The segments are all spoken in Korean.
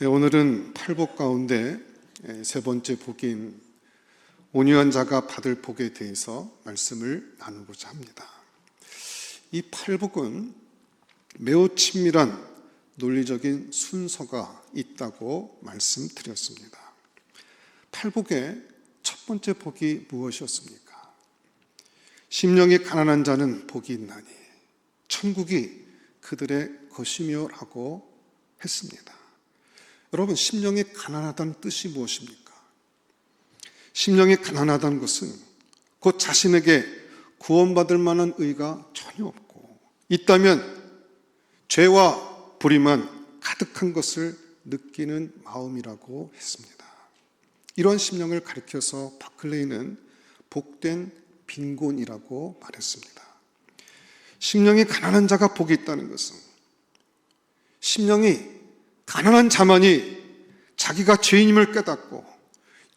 오늘은 팔복 가운데 세 번째 복인 온유한 자가 받을 복에 대해서 말씀을 나누고자 합니다. 이 팔복은 매우 친밀한 논리적인 순서가 있다고 말씀드렸습니다. 팔복의 첫 번째 복이 무엇이었습니까? 심령이 가난한 자는 복이 있나니 천국이 그들의 것이며 라고 했습니다. 여러분, 심령이 가난하다는 뜻이 무엇입니까? 심령이 가난하다는 것은 곧 자신에게 구원받을 만한 의가 전혀 없고 있다면 죄와 불의만 가득한 것을 느끼는 마음이라고 했습니다. 이런 심령을 가리켜서 바클레이는 복된 빈곤이라고 말했습니다. 심령이 가난한 자가 복이 있다는 것은 심령이 가난한 자만이 자기가 죄인임을 깨닫고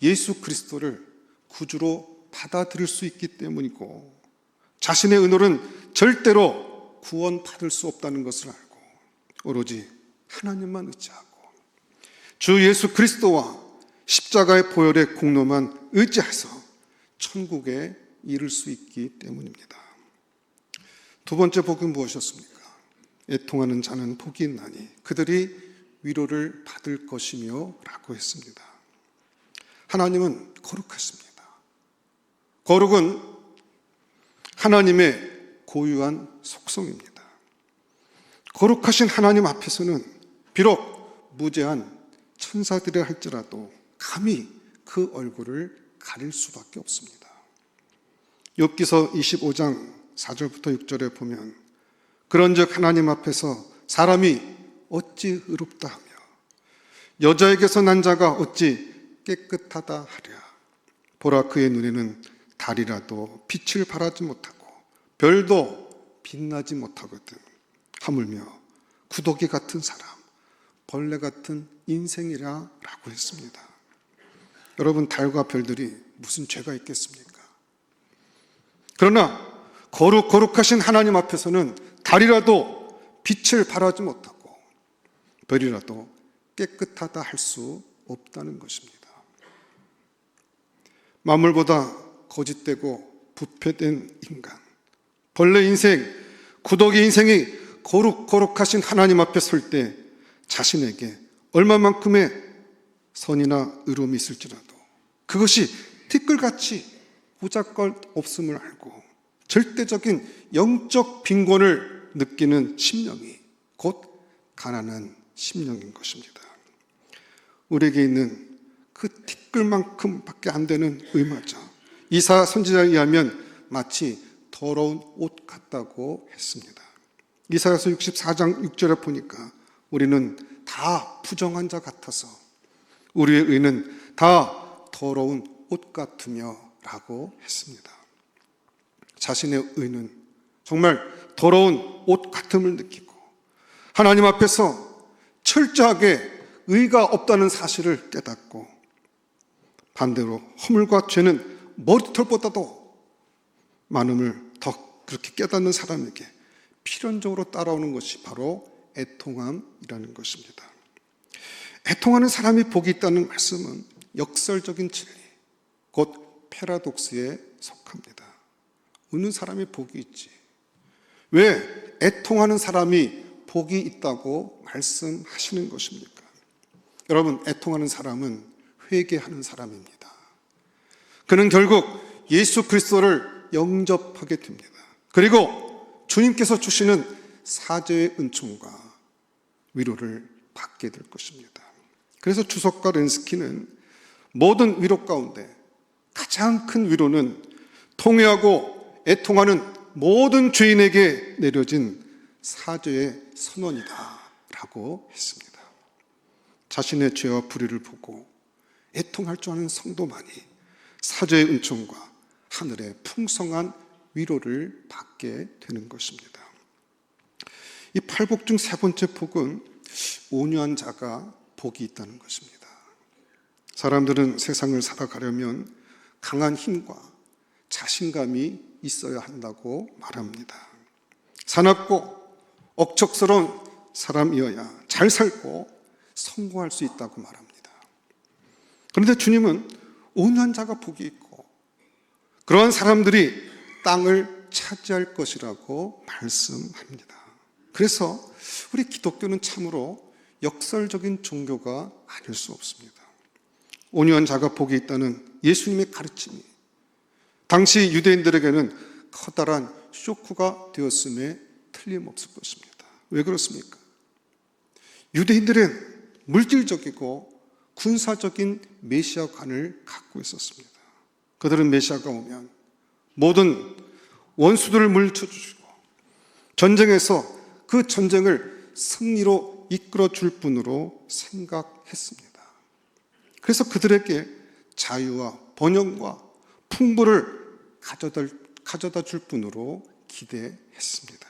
예수 그리스도를 구주로 받아들일 수 있기 때문이고 자신의 의논은 절대로 구원받을 수 없다는 것을 알고 오로지 하나님만 의지하고 주 예수 그리스도와 십자가의 보혈의 공로만 의지해서 천국에 이를 수 있기 때문입니다. 두 번째 복은 무엇이었습니까? 애통하는 자는 복이 있나니 그들이 위로를 받을 것이며 라고 했습니다. 하나님은 거룩하십니다. 거룩은 하나님의 고유한 속성입니다. 거룩하신 하나님 앞에서는 비록 무죄한 천사들이라 할지라도 감히 그 얼굴을 가릴 수밖에 없습니다. 욥기서 25장 4절부터 6절에 보면 그런즉 하나님 앞에서 사람이 어찌 의롭다 하며 여자에게서 난 자가 어찌 깨끗하다 하랴. 보라, 그의 눈에는 달이라도 빛을 발하지 못하고 별도 빛나지 못하거든. 하물며 구더기 같은 사람, 벌레 같은 인생이라 라고 했습니다. 여러분, 달과 별들이 무슨 죄가 있겠습니까? 그러나 거룩하신 하나님 앞에서는 달이라도 빛을 발하지 못하고 별이라도 깨끗하다 할 수 없다는 것입니다. 만물보다 거짓되고 부패된 인간, 벌레 인생, 구더기 인생이 거룩하신 하나님 앞에 설 때 자신에게 얼마만큼의 선이나 의로움이 있을지라도 그것이 티끌같이 보잘것 없음을 알고 절대적인 영적 빈곤을 느끼는 심령이 곧 가난한 심령인 것입니다. 우리에게 있는 그 티끌만큼 밖에 안 되는 의마저 이사야 선지자에 의하면 마치 더러운 옷 같다고 했습니다. 이사야서 64장 6절에 보니까 우리는 다 부정한 자 같아서 우리의 의는 다 더러운 옷 같으며 라고 했습니다. 자신의 의는 정말 더러운 옷 같음을 느끼고 하나님 앞에서 철저하게 의가 없다는 사실을 깨닫고 반대로 허물과 죄는 머리털보다도 많음을 더 그렇게 깨닫는 사람에게 필연적으로 따라오는 것이 바로 애통함이라는 것입니다. 애통하는 사람이 복이 있다는 말씀은 역설적인 진리, 곧 패러독스에 속합니다. 우는 사람이 복이 있지 왜 애통하는 사람이 복이 있다고 말씀하시는 것입니까? 여러분, 애통하는 사람은 회개하는 사람입니다. 그는 결국 예수 그리스도를 영접하게 됩니다. 그리고 주님께서 주시는 사죄의 은총과 위로를 받게 될 것입니다. 그래서 주석가 렌스키는 모든 위로 가운데 가장 큰 위로는 통회하고 애통하는 모든 죄인에게 내려진 사죄의 선언이다 라고 했습니다. 자신의 죄와 불의를 보고 애통할 줄 아는 성도만이 사죄의 은총과 하늘의 풍성한 위로를 받게 되는 것입니다. 이 팔복 중 세 번째 복은 온유한 자가 복이 있다는 것입니다. 사람들은 세상을 살아가려면 강한 힘과 자신감이 있어야 한다고 말합니다. 사납고 억척스러운 사람이어야 잘 살고 성공할 수 있다고 말합니다. 그런데 주님은 온유한 자가 복이 있고 그러한 사람들이 땅을 차지할 것이라고 말씀합니다. 그래서 우리 기독교는 참으로 역설적인 종교가 아닐 수 없습니다. 온유한 자가 복이 있다는 예수님의 가르침이 당시 유대인들에게는 커다란 쇼크가 되었음에 틀림없을 것입니다. 왜 그렇습니까? 유대인들은 물질적이고 군사적인 메시아관을 갖고 있었습니다. 그들은 메시아가 오면 모든 원수들을 물리쳐주시고 전쟁에서 그 전쟁을 승리로 이끌어줄 분으로 생각했습니다. 그래서 그들에게 자유와 번영과 풍부를 가져다 줄 분으로 기대했습니다.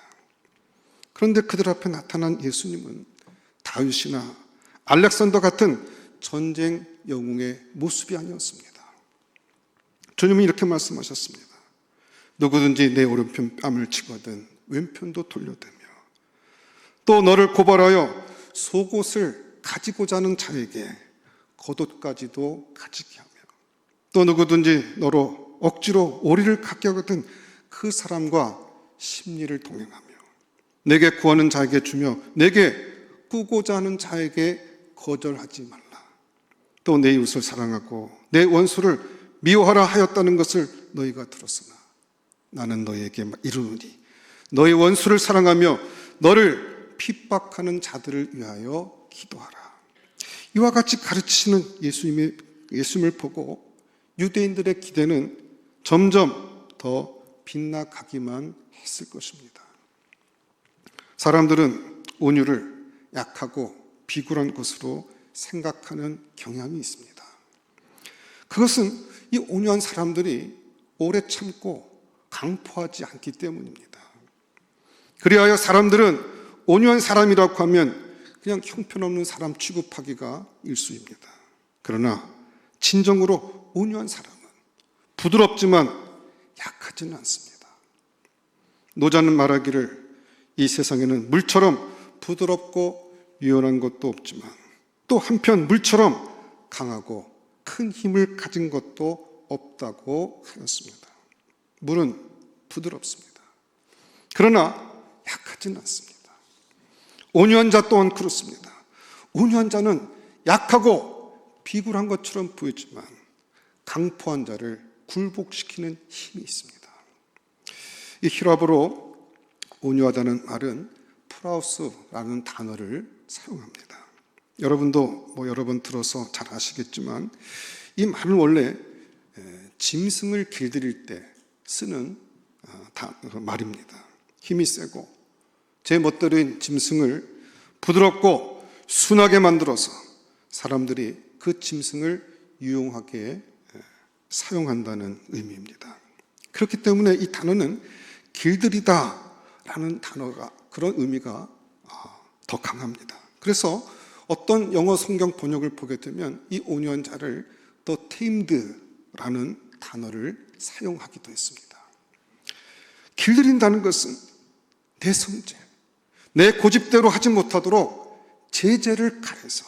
그런데 그들 앞에 나타난 예수님은 다윗이나 알렉산더 같은 전쟁 영웅의 모습이 아니었습니다. 주님은 이렇게 말씀하셨습니다. 누구든지 내 오른편 뺨을 치거든 왼편도 돌려대며 또 너를 고발하여 속옷을 가지고자 하는 자에게 겉옷까지도 가지게 하며 또 누구든지 너로 억지로 오리를 갖게 하거든 그 사람과 심리를 동행하며 내게 구하는 자에게 주며 내게 꾸고자 하는 자에게 거절하지 말라. 또 내 이웃을 사랑하고 내 원수를 미워하라 하였다는 것을 너희가 들었으나 나는 너희에게 이르노니 너희 원수를 사랑하며 너를 핍박하는 자들을 위하여 기도하라. 이와 같이 가르치시는 예수님을 보고 유대인들의 기대는 점점 더 빗나가기만 했을 것입니다. 사람들은 온유를 약하고 비굴한 것으로 생각하는 경향이 있습니다. 그것은 이 온유한 사람들이 오래 참고 강포하지 않기 때문입니다. 그리하여 사람들은 온유한 사람이라고 하면 그냥 형편없는 사람 취급하기가 일쑤입니다. 그러나 진정으로 온유한 사람은 부드럽지만 약하지는 않습니다. 노자는 말하기를 이 세상에는 물처럼 부드럽고 유연한 것도 없지만 또 한편 물처럼 강하고 큰 힘을 가진 것도 없다고 하였습니다. 물은 부드럽습니다. 그러나 약하지는 않습니다. 온유한 자 또한 그렇습니다. 온유한 자는 약하고 비굴한 것처럼 보이지만 강포한 자를 굴복시키는 힘이 있습니다. 이 히라브로 온유하다는 말은 프라우스라는 단어를 사용합니다. 여러분도 여러 번 들어서 잘 아시겠지만 이 말은 원래 짐승을 길들일 때 쓰는 말입니다. 힘이 세고 제 멋대로인 짐승을 부드럽고 순하게 만들어서 사람들이 그 짐승을 유용하게 사용한다는 의미입니다. 그렇기 때문에 이 단어는 길들이다라는 단어가 그런 의미가 더 강합니다. 그래서 어떤 영어 성경 번역을 보게 되면 이 온유한 자를 더 tamed라는 단어를 사용하기도 했습니다. 길들인다는 것은 내 성질, 내 고집대로 하지 못하도록 제재를 가해서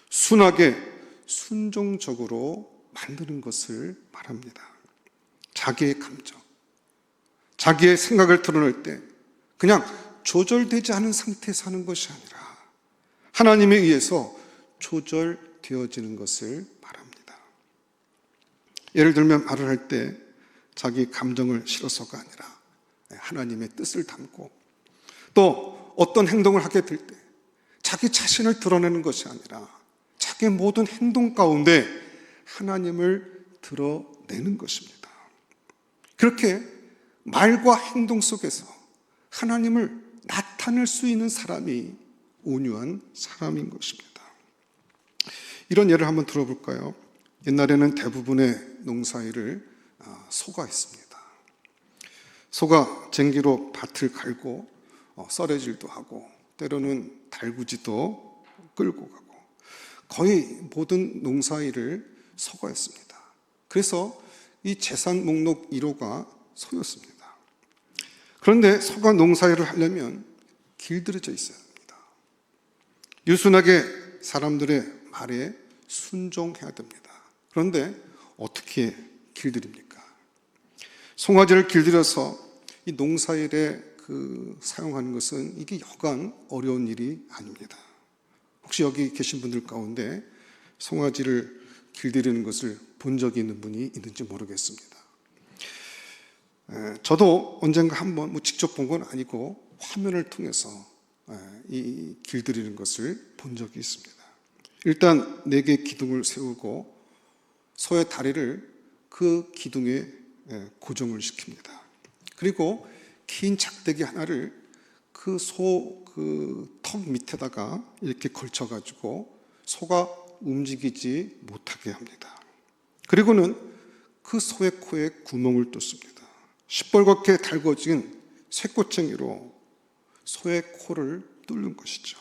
순하게 순종적으로 만드는 것을 말합니다. 자기의 감정, 자기의 생각을 드러낼 때 그냥 조절되지 않은 상태에서 하는 것이 아니라 하나님에 의해서 조절되어지는 것을 말합니다. 예를 들면 말을 할 때 자기 감정을 실어서가 아니라 하나님의 뜻을 담고 또 어떤 행동을 하게 될 때 자기 자신을 드러내는 것이 아니라 자기의 모든 행동 가운데 하나님을 드러내는 것입니다. 그렇게 말과 행동 속에서 하나님을 나타낼 수 있는 사람이 온유한 사람인 것입니다. 이런 예를 한번 들어볼까요? 옛날에는 대부분의 농사일을 소가 했습니다. 소가 쟁기로 밭을 갈고 썰어질도 하고 때로는 달구지도 끌고 가고 거의 모든 농사일을 소가 했습니다. 그래서 이 재산 목록 1호가 소였습니다. 그런데 소가 농사일을 하려면 길들여져 있어야 합니다. 유순하게 사람들의 말에 순종해야 됩니다. 그런데 어떻게 길들입니까? 송아지를 길들여서 이 농사일에 사용하는 것은 이게 여간 어려운 일이 아닙니다. 혹시 여기 계신 분들 가운데 송아지를 길들이는 것을 본 적이 있는 분이 있는지 모르겠습니다. 저도 언젠가 한번 직접 본 건 아니고 화면을 통해서 이 길들이는 것을 본 적이 있습니다. 일단 4개의 기둥을 세우고 소의 다리를 그 기둥에 고정을 시킵니다. 그리고 긴 작대기 하나를 그 소 턱 밑에다가 이렇게 걸쳐가지고 소가 움직이지 못하게 합니다. 그리고는 그 소의 코에 구멍을 뚫습니다. 시뻘겋게 달궈진 쇠꼬챙이로 소의 코를 뚫는 것이죠.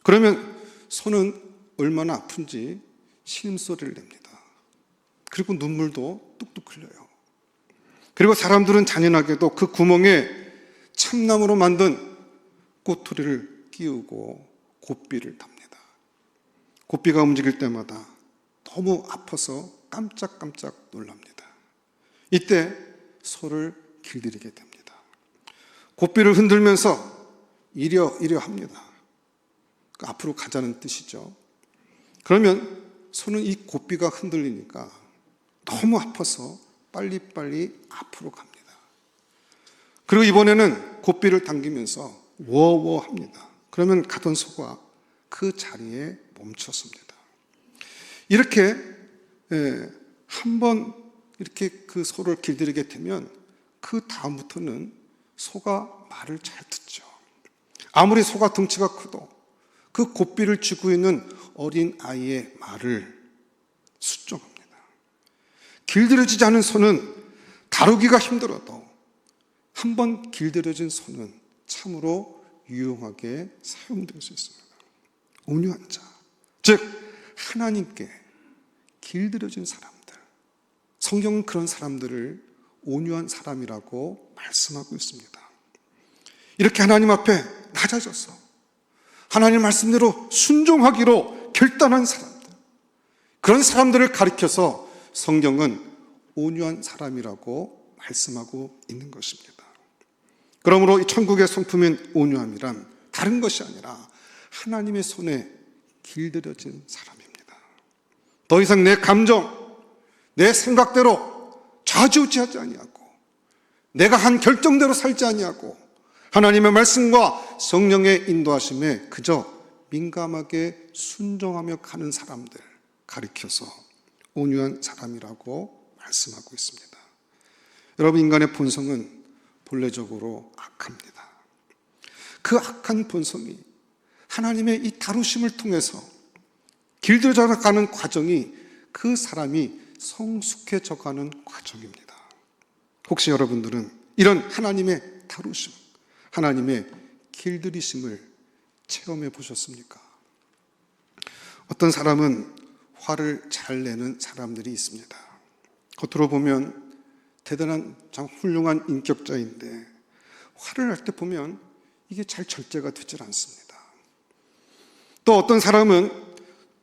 그러면 소는 얼마나 아픈지 신음소리를 냅니다. 그리고 눈물도 뚝뚝 흘려요. 그리고 사람들은 잔인하게도 그 구멍에 참나무로 만든 꼬투리를 끼우고 고삐를 답니다. 고삐가 움직일 때마다 너무 아파서 깜짝깜짝 놀랍니다. 이때 소를 길들이게 됩니다. 고삐를 흔들면서 이려 합니다. 앞으로 가자는 뜻이죠. 그러면 소는 이 고삐가 흔들리니까 너무 아파서 빨리빨리 앞으로 갑니다. 그리고 이번에는 고삐를 당기면서 워워 합니다. 그러면 가던 소가 그 자리에 멈췄습니다. 이렇게 한번 이렇게 그 소를 길들이게 되면 그 다음부터는 소가 말을 잘 듣죠. 아무리 소가 덩치가 커도 그 고삐를 쥐고 있는 어린 아이의 말을 순종합니다. 길들여지지 않은 소는 다루기가 힘들어도 한번 길들여진 소는 참으로 유용하게 사용될 수 있습니다. 온유한 자, 즉 하나님께 길들여진 사람들, 성경은 그런 사람들을 온유한 사람이라고 말씀하고 있습니다. 이렇게 하나님 앞에 낮아져서 하나님 말씀대로 순종하기로 결단한 사람들, 그런 사람들을 가리켜서 성경은 온유한 사람이라고 말씀하고 있는 것입니다. 그러므로 이 천국의 성품인 온유함이란 다른 것이 아니라 하나님의 손에 길들여진 사람입니다. 더 이상 내 감정, 내 생각대로 좌지우지하지 아니하고 내가 한 결정대로 살지 아니하고 하나님의 말씀과 성령의 인도하심에 그저 민감하게 순종하며 가는 사람들 가리켜서 온유한 사람이라고 말씀하고 있습니다. 여러분, 인간의 본성은 본래적으로 악합니다. 그 악한 본성이 하나님의 이 다루심을 통해서 길들여져 가는 과정이 그 사람이 성숙해져 가는 과정입니다. 혹시 여러분들은 이런 하나님의 다루심, 하나님의 길들이심을 체험해 보셨습니까? 어떤 사람은 화를 잘 내는 사람들이 있습니다. 겉으로 보면 대단한 참 훌륭한 인격자인데 화를 낼 때 보면 이게 잘 절제가 되질 않습니다. 또 어떤 사람은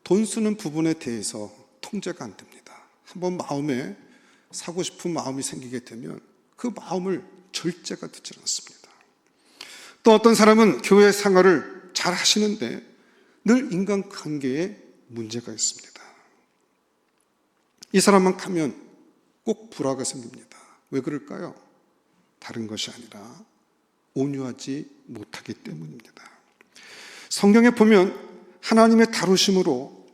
돈 쓰는 부분에 대해서 통제가 안 됩니다. 한번 마음에 사고 싶은 마음이 생기게 되면 그 마음을 절제가 되질 않습니다. 또 어떤 사람은 교회 생활을 잘 하시는데 늘 인간관계에 문제가 있습니다. 이 사람만 가면 꼭 불화가 생깁니다. 왜 그럴까요? 다른 것이 아니라 온유하지 못하기 때문입니다. 성경에 보면 하나님의 다루심으로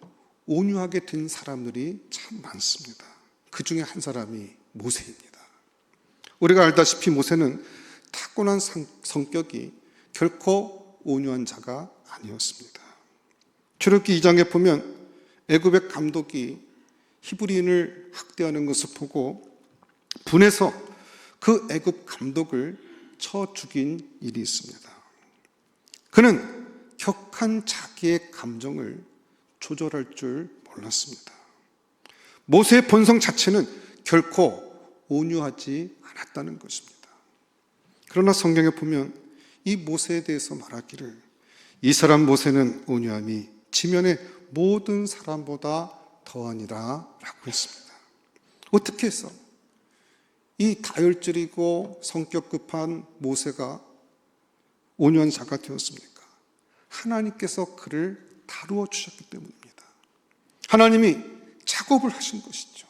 온유하게 된 사람들이 참 많습니다. 그 중에 한 사람이 모세입니다. 우리가 알다시피 모세는 타고난 성격이 결코 온유한 자가 아니었습니다. 출애굽기 2장에 보면 애굽의 감독이 히브리인을 학대하는 것을 보고 분해서 그 애굽 감독을 쳐 죽인 일이 있습니다. 그는 격한 자기의 감정을 조절할 줄 몰랐습니다. 모세의 본성 자체는 결코 온유하지 않았다는 것입니다. 그러나 성경에 보면 이 모세에 대해서 말하기를 이 사람 모세는 온유함이 지면의 모든 사람보다 더하니라 라고 했습니다. 어떻게 해서 이 다혈질이고 성격 급한 모세가 온유한자가 되었습니까? 하나님께서 그를 다루어 주셨기 때문입니다. 하나님이 작업을 하신 것이죠.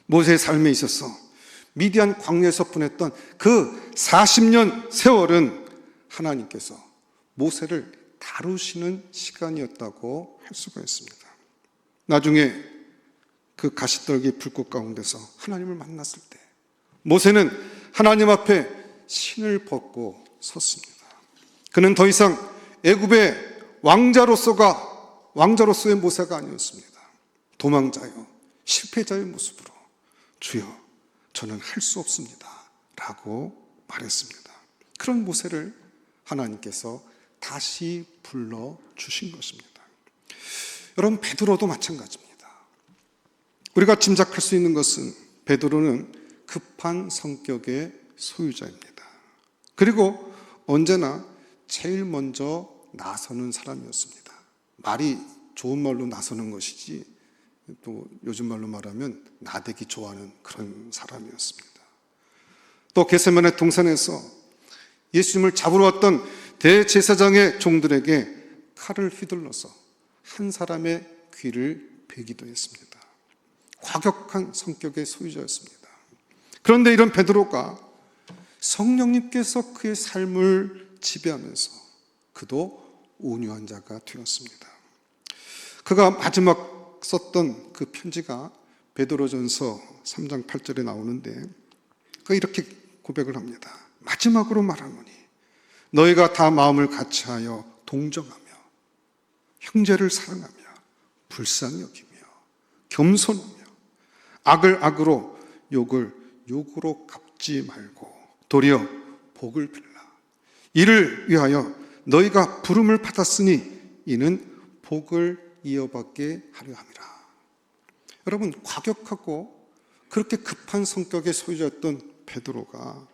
모세의 삶에 있어서 미디안 광야에서 보냈던 그 40년 세월은 하나님께서 모세를 다루시는 시간이었다고 할 수가 있습니다. 나중에 그 가시떨기 불꽃 가운데서 하나님을 만났을 때 모세는 하나님 앞에 신을 벗고 섰습니다. 그는 더 이상 애굽의 왕자로서의 모세가 아니었습니다. 도망자요, 실패자의 모습으로 주여 저는 할 수 없습니다 라고 말했습니다. 그런 모세를 하나님께서 다시 불러주신 것입니다. 여러분, 베드로도 마찬가지입니다. 우리가 짐작할 수 있는 것은 베드로는 급한 성격의 소유자입니다. 그리고 언제나 제일 먼저 나서는 사람이었습니다. 말이 좋은 말로 나서는 것이지 또 요즘 말로 말하면 나대기 좋아하는 그런 사람이었습니다. 또 겟세마네 동산에서 예수님을 잡으러 왔던 대제사장의 종들에게 칼을 휘둘러서 한 사람의 귀를 베기도 했습니다. 과격한 성격의 소유자였습니다. 그런데 이런 베드로가 성령님께서 그의 삶을 지배하면서 그도 온유한 자가 되었습니다. 그가 마지막 썼던 그 편지가 베드로전서 3장 8절에 나오는데 그가 이렇게 고백을 합니다. 마지막으로 말하노니 너희가 다 마음을 같이하여 동정하며 형제를 사랑하며 불쌍히 여기며 겸손하며 악을 악으로 욕을 욕으로 갚지 말고 도리어 복을 빌라. 이를 위하여 너희가 부름을 받았으니 이는 복을 이어받게 하려 함이라. 여러분, 과격하고 그렇게 급한 성격의 소유자였던 베드로가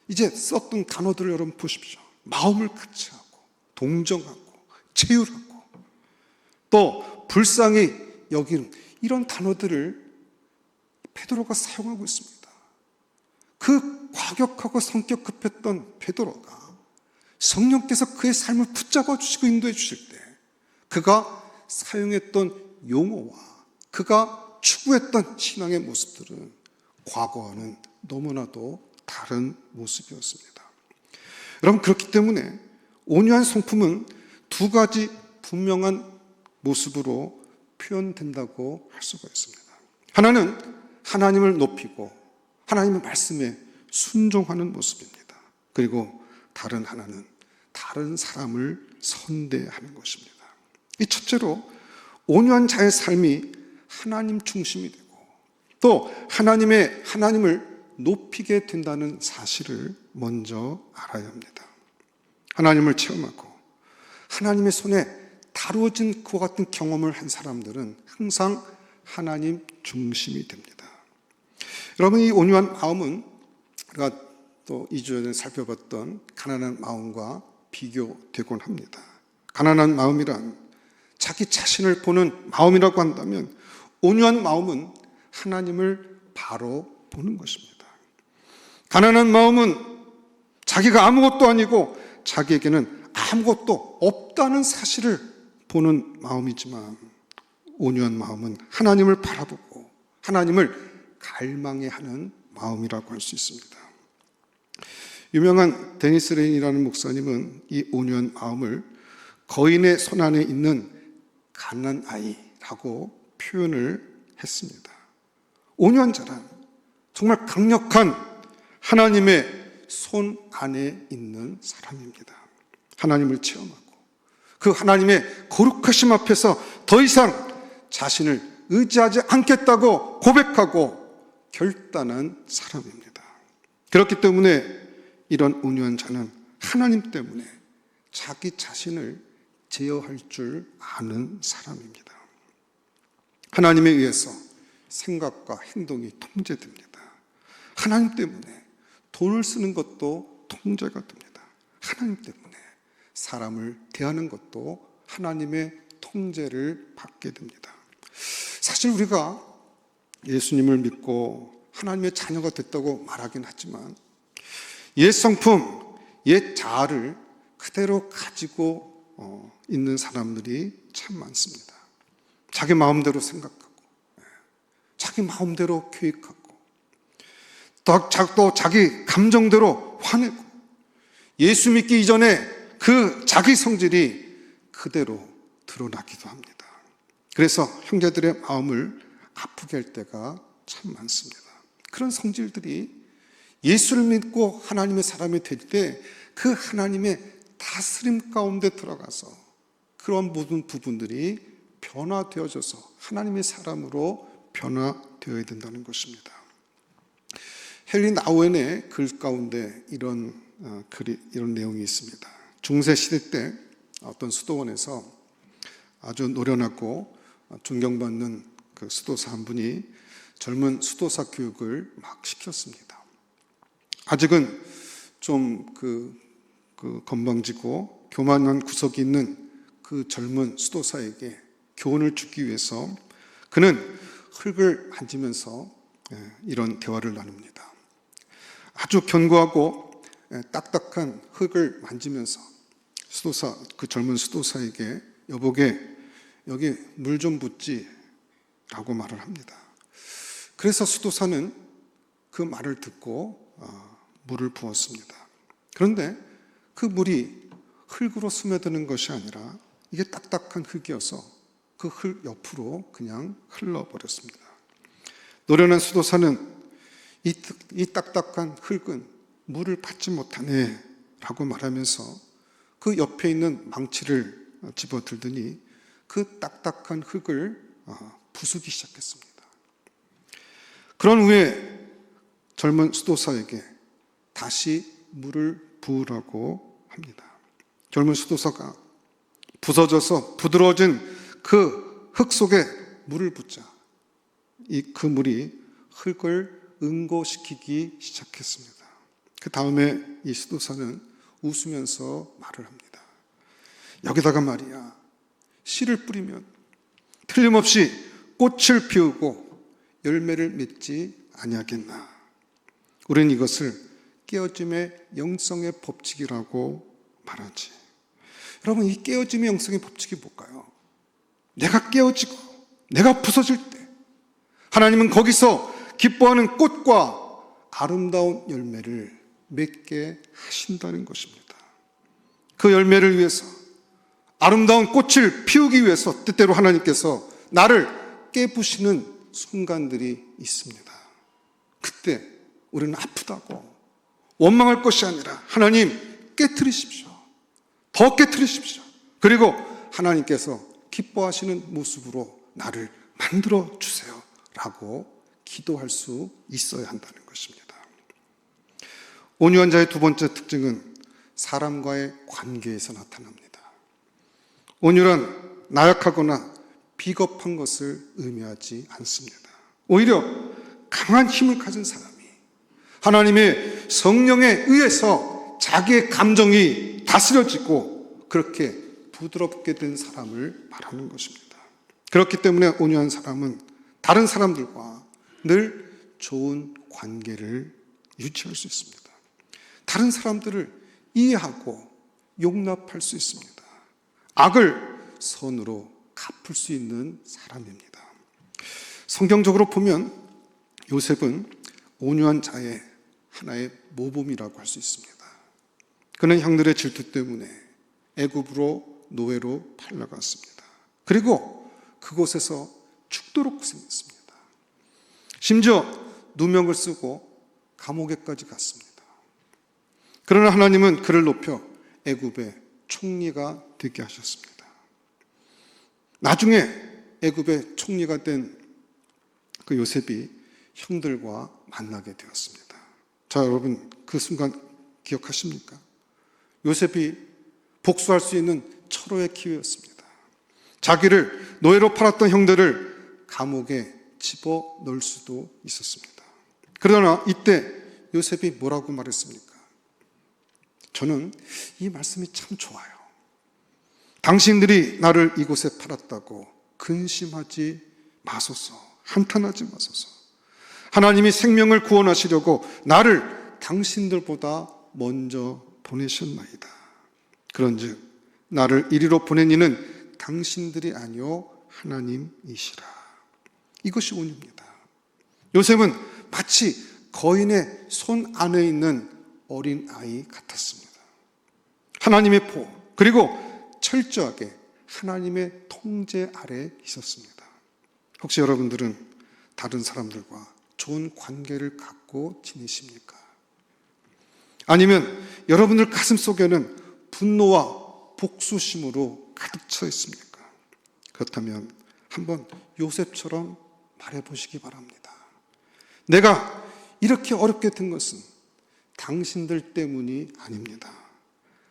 이제 썼던 단어들을 여러분 보십시오. 마음을 같이하고 동정하고 체휼하고 또 불쌍히 여기는 이런 단어들을 베드로가 사용하고 있습니다. 그 과격하고 성격 급했던 베드로가 성령께서 그의 삶을 붙잡아 주시고 인도해 주실 때 그가 사용했던 용어와 그가 추구했던 신앙의 모습들은 과거와는 너무나도 다른 모습이었습니다. 여러분, 그렇기 때문에 온유한 성품은 두 가지 분명한 모습으로 표현된다고 할 수가 있습니다. 하나는 하나님을 높이고 하나님의 말씀에 순종하는 모습입니다. 그리고 다른 하나는 다른 사람을 선대하는 것입니다. 이 첫째로 온유한 자의 삶이 하나님 중심이 되고 또 하나님을 높이게 된다는 사실을 먼저 알아야 합니다. 하나님을 체험하고 하나님의 손에 다루어진 그와 같은 경험을 한 사람들은 항상 하나님 중심이 됩니다. 여러분, 이 온유한 마음은 우리가 또 2주 전에 살펴봤던 가난한 마음과 비교되곤 합니다. 가난한 마음이란 자기 자신을 보는 마음이라고 한다면 온유한 마음은 하나님을 바로 보는 것입니다. 가난한 마음은 자기가 아무것도 아니고 자기에게는 아무것도 없다는 사실을 보는 마음이지만 온유한 마음은 하나님을 바라보고 하나님을 갈망해 하는 마음이라고 할 수 있습니다. 유명한 데니스 레인이라는 목사님은 이 온유한 마음을 거인의 손 안에 있는 가난한 아이라고 표현을 했습니다. 온유한 자란 정말 강력한 하나님의 손 안에 있는 사람입니다. 하나님을 체험하고 그 하나님의 거룩하심 앞에서 더 이상 자신을 의지하지 않겠다고 고백하고 결단한 사람입니다. 그렇기 때문에 이런 온유한 자는 하나님 때문에 자기 자신을 제어할 줄 아는 사람입니다. 하나님에 의해서 생각과 행동이 통제됩니다. 하나님 때문에 돈을 쓰는 것도 통제가 됩니다. 하나님 때문에 사람을 대하는 것도 하나님의 통제를 받게 됩니다. 사실 우리가 예수님을 믿고 하나님의 자녀가 됐다고 말하긴 하지만 옛 성품, 옛 자아를 그대로 가지고 있는 사람들이 참 많습니다. 자기 마음대로 생각하고, 자기 마음대로 계획하고, 또 자기 감정대로 화내고, 예수 믿기 이전에 그 자기 성질이 그대로 드러나기도 합니다. 그래서 형제들의 마음을 아프게 할 때가 참 많습니다. 그런 성질들이 예수를 믿고 하나님의 사람이 될 때 그 하나님의 다스림 가운데 들어가서 그런 모든 부분들이 변화되어져서 하나님의 사람으로 변화되어야 된다는 것입니다. 헨리 나우엔의 글 가운데 이런 내용이 있습니다. 중세 시대 때 어떤 수도원에서 아주 노련하고 존경받는 그 수도사 한 분이 젊은 수도사 교육을 막 시켰습니다. 아직은 좀 건방지고 교만한 구석이 있는 그 젊은 수도사에게 교훈을 주기 위해서 그는 흙을 만지면서 이런 대화를 나눕니다. 아주 견고하고 딱딱한 흙을 만지면서 그 젊은 수도사에게 여보게 여기 물 좀 붓지 라고 말을 합니다. 그래서 수도사는 그 말을 듣고 물을 부었습니다. 그런데 그 물이 흙으로 스며드는 것이 아니라 이게 딱딱한 흙이어서 그 흙 옆으로 그냥 흘러버렸습니다. 노련한 수도사는 이 딱딱한 흙은 물을 받지 못하네 라고 말하면서 그 옆에 있는 망치를 집어들더니 그 딱딱한 흙을 부수기 시작했습니다. 그런 후에 젊은 수도사에게 다시 물을 부으라고 합니다. 젊은 수도사가 부서져서 부드러워진 그 흙 속에 물을 붓자 그 물이 흙을 응고시키기 시작했습니다. 그 다음에 이 수도사는 웃으면서 말을 합니다. 여기다가 말이야, 씨를 뿌리면 틀림없이 꽃을 피우고 열매를 맺지 아니하겠나. 우리는 이것을 깨어짐의 영성의 법칙이라고 말하지. 여러분, 이 깨어짐의 영성의 법칙이 뭘까요? 내가 깨어지고 내가 부서질 때 하나님은 거기서 기뻐하는 꽃과 아름다운 열매를 맺게 하신다는 것입니다. 그 열매를 위해서, 아름다운 꽃을 피우기 위해서 때때로 하나님께서 나를 깨부시는 순간들이 있습니다. 그때 우리는 아프다고 원망할 것이 아니라 하나님 깨트리십시오. 더 깨트리십시오. 그리고 하나님께서 기뻐하시는 모습으로 나를 만들어 주세요 라고 기도할 수 있어야 한다는 것입니다. 온유한 자의 두 번째 특징은 사람과의 관계에서 나타납니다. 온유란 나약하거나 비겁한 것을 의미하지 않습니다. 오히려 강한 힘을 가진 사람이 하나님의 성령에 의해서 자기의 감정이 다스려지고 그렇게 부드럽게 된 사람을 말하는 것입니다. 그렇기 때문에 온유한 사람은 다른 사람들과 늘 좋은 관계를 유지할 수 있습니다. 다른 사람들을 이해하고 용납할 수 있습니다. 악을 선으로 갚을 수 있는 사람입니다. 성경적으로 보면 요셉은 온유한 자의 하나의 모범이라고 할 수 있습니다. 그는 형들의 질투 때문에 애굽으로 노예로 팔려갔습니다. 그리고 그곳에서 죽도록 고생했습니다. 심지어 누명을 쓰고 감옥에까지 갔습니다. 그러나 하나님은 그를 높여 애굽의 총리가 되게 하셨습니다. 나중에 애굽의 총리가 된 그 요셉이 형들과 만나게 되었습니다. 자, 여러분, 그 순간 기억하십니까? 요셉이 복수할 수 있는 철호의 기회였습니다. 자기를 노예로 팔았던 형들을 감옥에 집어넣을 수도 있었습니다. 그러나 이때 요셉이 뭐라고 말했습니까? 저는 이 말씀이 참 좋아요. 당신들이 나를 이곳에 팔았다고 근심하지 마소서, 한탄하지 마소서. 하나님이 생명을 구원하시려고 나를 당신들보다 먼저 보내셨나이다. 그런즉 나를 이리로 보낸 이는 당신들이 아니요 하나님이시라. 이것이 온유입니다. 요셉은 마치 거인의 손 안에 있는 어린 아이 같았습니다. 하나님의 보호, 그리고 철저하게 하나님의 통제 아래 있었습니다. 혹시 여러분들은 다른 사람들과 좋은 관계를 갖고 지내십니까? 아니면 여러분들 가슴 속에는 분노와 복수심으로 가득 차 있습니까? 그렇다면 한번 요셉처럼 말해보시기 바랍니다. 내가 이렇게 어렵게 된 것은 당신들 때문이 아닙니다.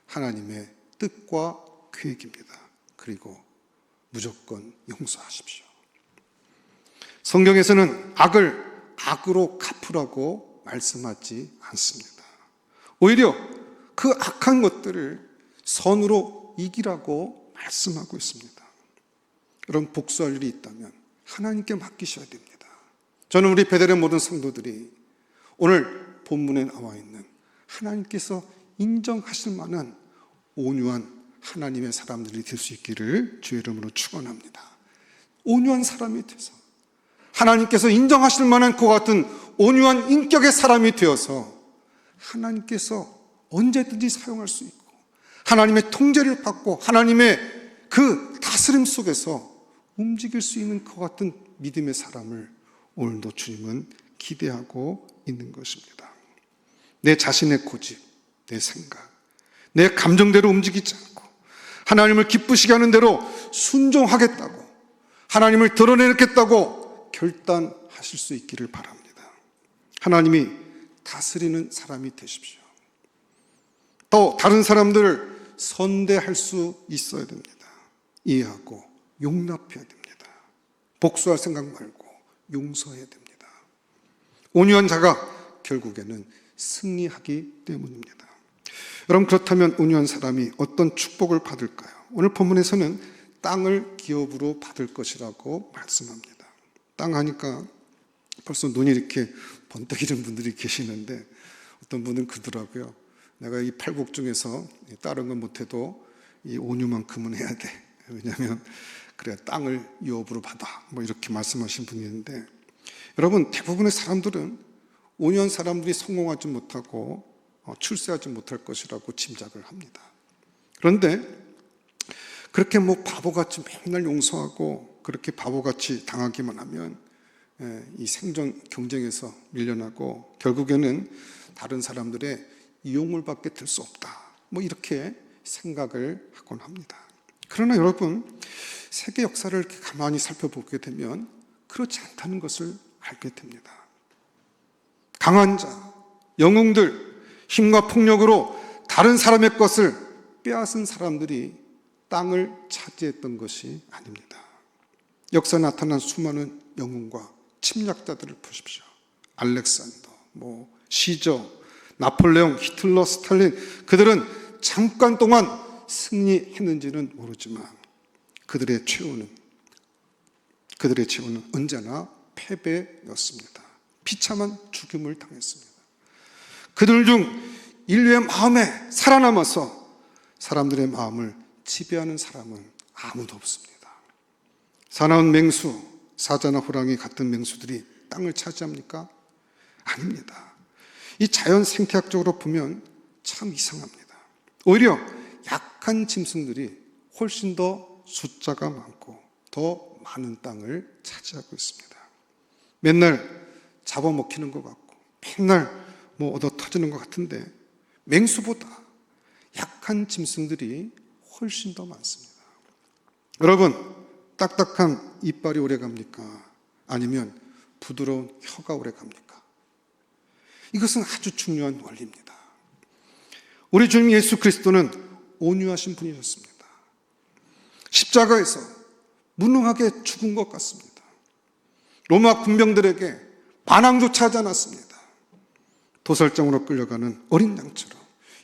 하나님의 뜻과 계획입니다. 그리고 무조건 용서하십시오. 성경에서는 악을 악으로 갚으라고 말씀하지 않습니다. 오히려 그 악한 것들을 선으로 이기라고 말씀하고 있습니다. 여러분, 복수할 일이 있다면 하나님께 맡기셔야 됩니다. 저는 우리 베델의 모든 성도들이 오늘 본문에 나와 있는 하나님께서 인정하실 만한 온유한 하나님의 사람들이 될 수 있기를 주의 이름으로 축원합니다. 온유한 사람이 돼서 하나님께서 인정하실 만한 그와 같은 온유한 인격의 사람이 되어서 하나님께서 언제든지 사용할 수 있고 하나님의 통제를 받고 하나님의 그 다스림 속에서 움직일 수 있는 그와 같은 믿음의 사람을 오늘도 주님은 기대하고 있는 것입니다. 내 자신의 고집, 내 생각, 내 감정대로 움직이지 않고 하나님을 기쁘시게 하는 대로 순종하겠다고, 하나님을 드러내겠다고 결단하실 수 있기를 바랍니다. 하나님이 다스리는 사람이 되십시오. 또 다른 사람들을 선대할 수 있어야 됩니다. 이해하고 용납해야 됩니다. 복수할 생각 말고 용서해야 됩니다. 온유한 자가 결국에는 승리하기 때문입니다. 여러분, 그렇다면 온유한 사람이 어떤 축복을 받을까요? 오늘 본문에서는 땅을 기업으로 받을 것이라고 말씀합니다. 땅 하니까 벌써 눈이 이렇게 번뜩이는 분들이 계시는데 어떤 분은 그러더라고요. 내가 이 팔복 중에서 다른 건 못해도 이 온유만큼은 해야 돼. 왜냐하면 그래야 땅을 유업으로 받아. 뭐 이렇게 말씀하신 분이 있는데, 여러분, 대부분의 사람들은 온유한 사람들이 성공하지 못하고 출세하지 못할 것이라고 짐작을 합니다. 그런데 그렇게 뭐 바보같이 맨날 용서하고 그렇게 바보같이 당하기만 하면 이 생존 경쟁에서 밀려나고 결국에는 다른 사람들의 이용을 받게 될 수 없다. 뭐 이렇게 생각을 하곤 합니다. 그러나 여러분, 세계 역사를 이렇게 가만히 살펴보게 되면 그렇지 않다는 것을 알게 됩니다. 강한 자, 영웅들, 힘과 폭력으로 다른 사람의 것을 빼앗은 사람들이 땅을 차지했던 것이 아닙니다. 역사에 나타난 수많은 영웅과 침략자들을 보십시오. 알렉산더, 시저, 나폴레옹, 히틀러, 스탈린, 그들은 잠깐 동안 승리했는지는 모르지만 그들의 최후는 언제나 패배였습니다. 비참한 죽음을 당했습니다. 그들 중 인류의 마음에 살아남아서 사람들의 마음을 지배하는 사람은 아무도 없습니다. 사나운 맹수, 사자나 호랑이 같은 맹수들이 땅을 차지합니까? 아닙니다. 이 자연 생태학적으로 보면 참 이상합니다. 오히려 약한 짐승들이 훨씬 더 숫자가 많고 더 많은 땅을 차지하고 있습니다. 맨날 잡아먹히는 것 같고 맨날 얻어 터지는 것 같은데 맹수보다 약한 짐승들이 훨씬 더 많습니다. 여러분, 딱딱한 이빨이 오래 갑니까? 아니면 부드러운 혀가 오래 갑니까? 이것은 아주 중요한 원리입니다. 우리 주님 예수 그리스도는 온유하신 분이셨습니다. 십자가에서 무능하게 죽은 것 같습니다. 로마 군병들에게 반항조차 하지 않았습니다. 도살장으로 끌려가는 어린 양처럼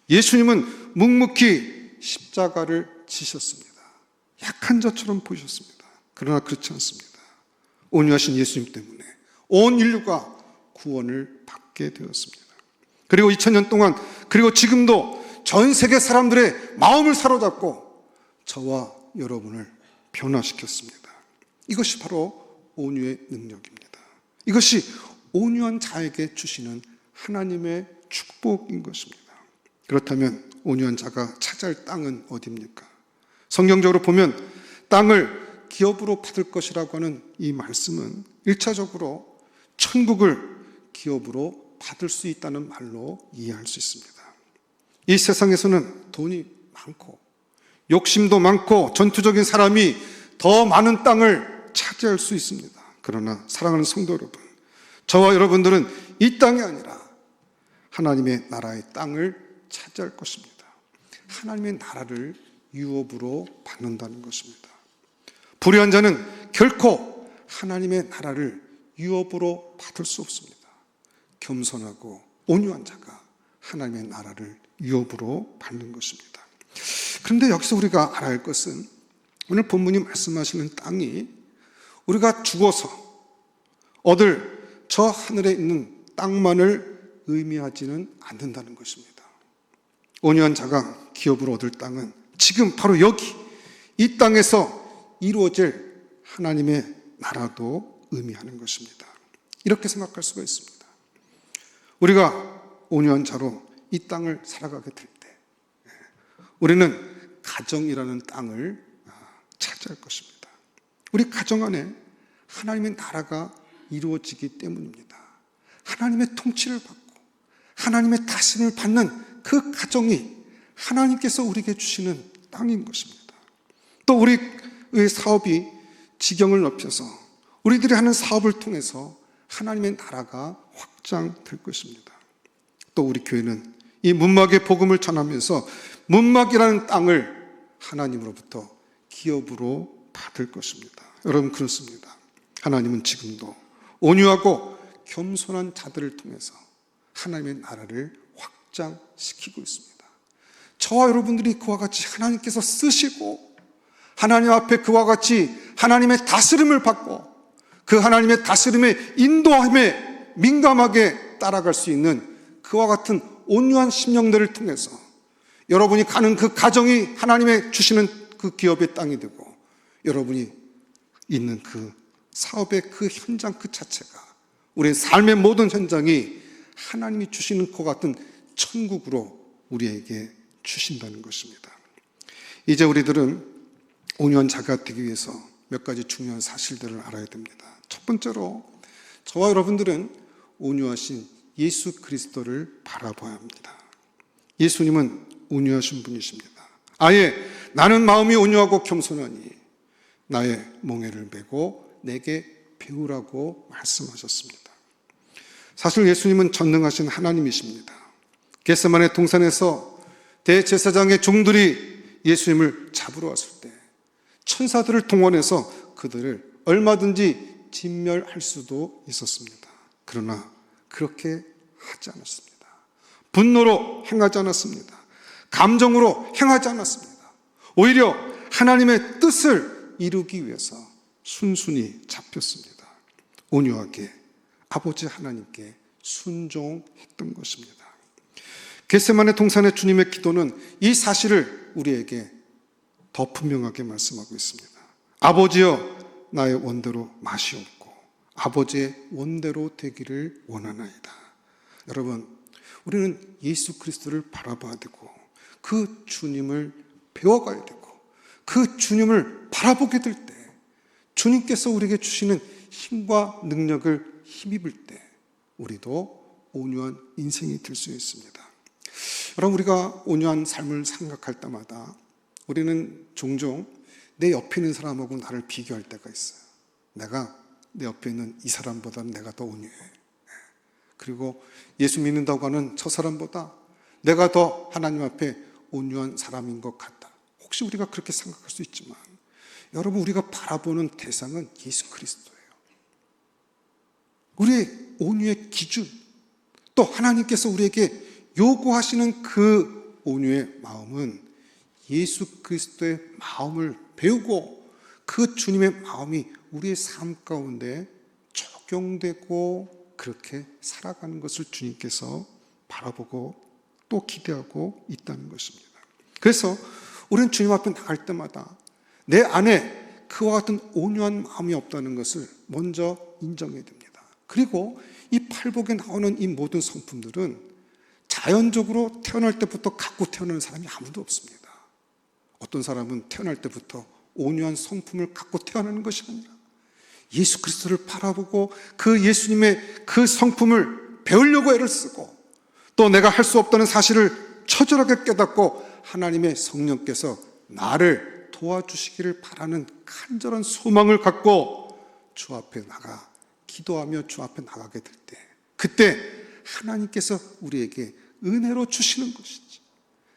예수님은 묵묵히 십자가를 지셨습니다. 약한 자처럼 보이셨습니다. 그러나 그렇지 않습니다. 온유하신 예수님 때문에 온 인류가 구원을 받게 되었습니다. 그리고 2000년 동안, 그리고 지금도 전 세계 사람들의 마음을 사로잡고 저와 여러분을 변화시켰습니다. 이것이 바로 온유의 능력입니다. 이것이 온유한 자에게 주시는 하나님의 축복인 것입니다. 그렇다면 온유한 자가 차지할 땅은 어디입니까? 성경적으로 보면 땅을 기업으로 받을 것이라고 하는 이 말씀은 1차적으로 천국을 기업으로 받을 수 있다는 말로 이해할 수 있습니다. 이 세상에서는 돈이 많고 욕심도 많고 전투적인 사람이 더 많은 땅을 차지할 수 있습니다. 그러나 사랑하는 성도 여러분, 저와 여러분들은 이 땅이 아니라 하나님의 나라의 땅을 차지할 것입니다. 하나님의 나라를 유업으로 받는다는 것입니다. 불의한 자는 결코 하나님의 나라를 유업으로 받을 수 없습니다. 겸손하고 온유한 자가 하나님의 나라를 유업으로 받는 것입니다. 그런데 여기서 우리가 알아야 할 것은 오늘 본문이 말씀하시는 땅이 우리가 죽어서 얻을 저 하늘에 있는 땅만을 의미하지는 않는다는 것입니다. 온유한 자가 기업으로 얻을 땅은 지금 바로 여기 이 땅에서 이루어질 하나님의 나라도 의미하는 것입니다. 이렇게 생각할 수가 있습니다. 우리가 온유한 자로 이 땅을 살아가게 될 때 우리는 가정이라는 땅을 차지할 것입니다. 우리 가정 안에 하나님의 나라가 이루어지기 때문입니다. 하나님의 통치를 받고 하나님의 다스림을 받는 그 가정이 하나님께서 우리에게 주시는 땅인 것입니다. 또 우리의 사업이 지경을 넓혀서 우리들이 하는 사업을 통해서 하나님의 나라가 확장될 것입니다. 또 우리 교회는 이 문막의 복음을 전하면서 문막이라는 땅을 하나님으로부터 기업으로 받을 것입니다. 여러분, 그렇습니다. 하나님은 지금도 온유하고 겸손한 자들을 통해서 하나님의 나라를 확장시키고 있습니다. 저와 여러분들이 그와 같이 하나님께서 쓰시고 하나님 앞에 그와 같이 하나님의 다스림을 받고 그 하나님의 다스림의 인도함에 민감하게 따라갈 수 있는 그와 같은 온유한 심령들을 통해서 여러분이 가는 그 가정이 하나님의 주시는 그 기업의 땅이 되고 여러분이 있는 그 사업의 그 현장 그 자체가 우리의 삶의 모든 현장이 하나님이 주시는 것 같은 천국으로 우리에게 주신다는 것입니다. 이제 우리들은 온유한 자가 되기 위해서 몇 가지 중요한 사실들을 알아야 됩니다. 첫 번째로 저와 여러분들은 온유하신 예수 그리스도를 바라봐야 합니다. 예수님은 온유하신 분이십니다. 아예 나는 마음이 온유하고 겸손하니 나의 멍에를 메고 내게 배우라고 말씀하셨습니다. 사실 예수님은 전능하신 하나님이십니다. 겟세마네 동산에서 대제사장의 종들이 예수님을 잡으러 왔을 때 천사들을 동원해서 그들을 얼마든지 진멸할 수도 있었습니다. 그러나 그렇게 하지 않았습니다. 분노로 행하지 않았습니다. 감정으로 행하지 않았습니다. 오히려 하나님의 뜻을 이루기 위해서 순순히 잡혔습니다. 온유하게 아버지 하나님께 순종했던 것입니다. 겟세마네 동산의 주님의 기도는 이 사실을 우리에게 더 분명하게 말씀하고 있습니다. 아버지여 나의 원대로 마시옵고 아버지의 원대로 되기를 원하나이다. 여러분, 우리는 예수 그리스도를 바라봐야 되고 그 주님을 배워가야 되고 그 주님을 바라보게 될 때 주님께서 우리에게 주시는 힘과 능력을 힘입을 때 우리도 온유한 인생이 될 수 있습니다. 여러분, 우리가 온유한 삶을 생각할 때마다 우리는 종종 내 옆에 있는 사람하고 나를 비교할 때가 있어요. 내가 내 옆에 있는 이 사람보다 내가 더 온유해. 그리고 예수 믿는다고 하는 저 사람보다 내가 더 하나님 앞에 온유한 사람인 것 같다. 혹시 우리가 그렇게 생각할 수 있지만 여러분, 우리가 바라보는 대상은 예수 그리스도예요. 우리의 온유의 기준, 또 하나님께서 우리에게 요구하시는 그 온유의 마음은 예수 그리스도의 마음을 배우고 그 주님의 마음이 우리의 삶 가운데 적용되고 그렇게 살아가는 것을 주님께서 바라보고 또 기대하고 있다는 것입니다. 그래서 우리는 주님 앞에 나갈 때마다 내 안에 그와 같은 온유한 마음이 없다는 것을 먼저 인정해야 됩니다. 그리고 이 팔복에 나오는 이 모든 성품들은 자연적으로 태어날 때부터 갖고 태어나는 사람이 아무도 없습니다. 어떤 사람은 태어날 때부터 온유한 성품을 갖고 태어나는 것이 아니라 예수 그리스도를 바라보고 그 예수님의 그 성품을 배우려고 애를 쓰고 또 내가 할 수 없다는 사실을 처절하게 깨닫고 하나님의 성령께서 나를 도와주시기를 바라는 간절한 소망을 갖고 주 앞에 나가 기도하며 주 앞에 나가게 될 때 그때 하나님께서 우리에게 은혜로 주시는 것이지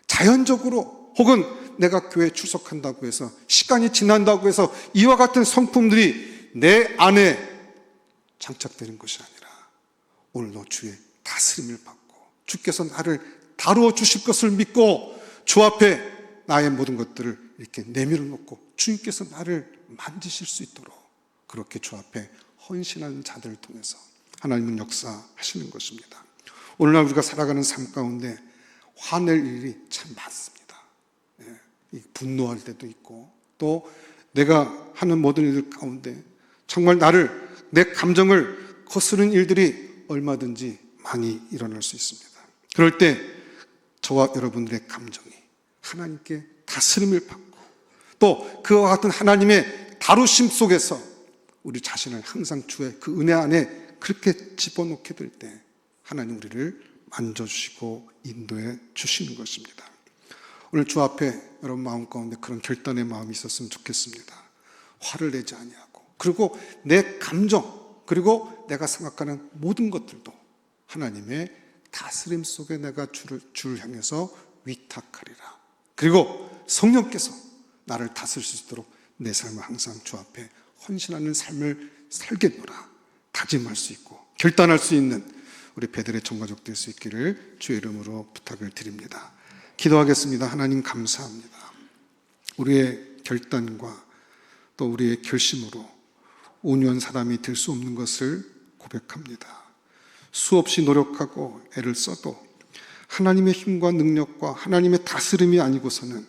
자연적으로 혹은 내가 교회에 출석한다고 해서 시간이 지난다고 해서 이와 같은 성품들이 내 안에 장착되는 것이 아니라 오늘도 주의 다스림을 받고 주께서 나를 다루어 주실 것을 믿고 주 앞에 나의 모든 것들을 이렇게 내밀어 놓고 주님께서 나를 만지실 수 있도록 그렇게 주 앞에 헌신하는 자들을 통해서 하나님은 역사하시는 것입니다. 오늘날 우리가 살아가는 삶 가운데 화낼 일이 참 많습니다. 분노할 때도 있고 또 내가 하는 모든 일들 가운데 정말 내 감정을 거스르는 일들이 얼마든지 많이 일어날 수 있습니다. 그럴 때 저와 여러분들의 감정이 하나님께 다스림을 받고 또 그와 같은 하나님의 다루심 속에서 우리 자신을 항상 주의 그 은혜 안에 그렇게 집어넣게 될 때 하나님 우리를 만져주시고 인도해 주시는 것입니다. 오늘 주 앞에 여러분 마음 가운데 그런 결단의 마음이 있었으면 좋겠습니다. 화를 내지 아니하고 그리고 내 감정 그리고 내가 생각하는 모든 것들도 하나님의 다스림 속에 내가 주를 향해서 위탁하리라. 그리고 성령께서 나를 다스릴 수 있도록 내 삶을 항상 주 앞에 헌신하는 삶을 살겠노라 다짐할 수 있고 결단할 수 있는 우리 베들의 총가족 될 수 있기를 주의 이름으로 부탁을 드립니다. 기도하겠습니다. 하나님 감사합니다. 우리의 결단과 또 우리의 결심으로 온유한 사람이 될 수 없는 것을 고백합니다. 수없이 노력하고 애를 써도 하나님의 힘과 능력과 하나님의 다스림이 아니고서는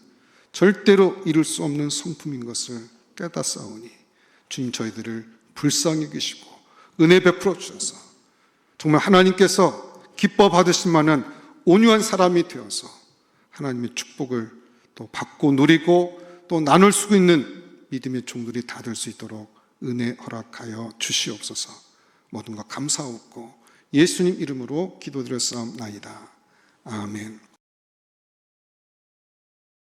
절대로 이룰 수 없는 성품인 것을 깨닫사오니 주님 저희들을 불쌍히 여기시고 은혜 베풀어 주셔서 정말 하나님께서 기뻐 받으실 만한 온유한 사람이 되어서 하나님의 축복을 또 받고 누리고 또 나눌 수 있는 믿음의 종들이 다 될 수 있도록 은혜 허락하여 주시옵소서. 모든 것 감사하옵고 예수님 이름으로 기도드렸사옵나이다. 아멘.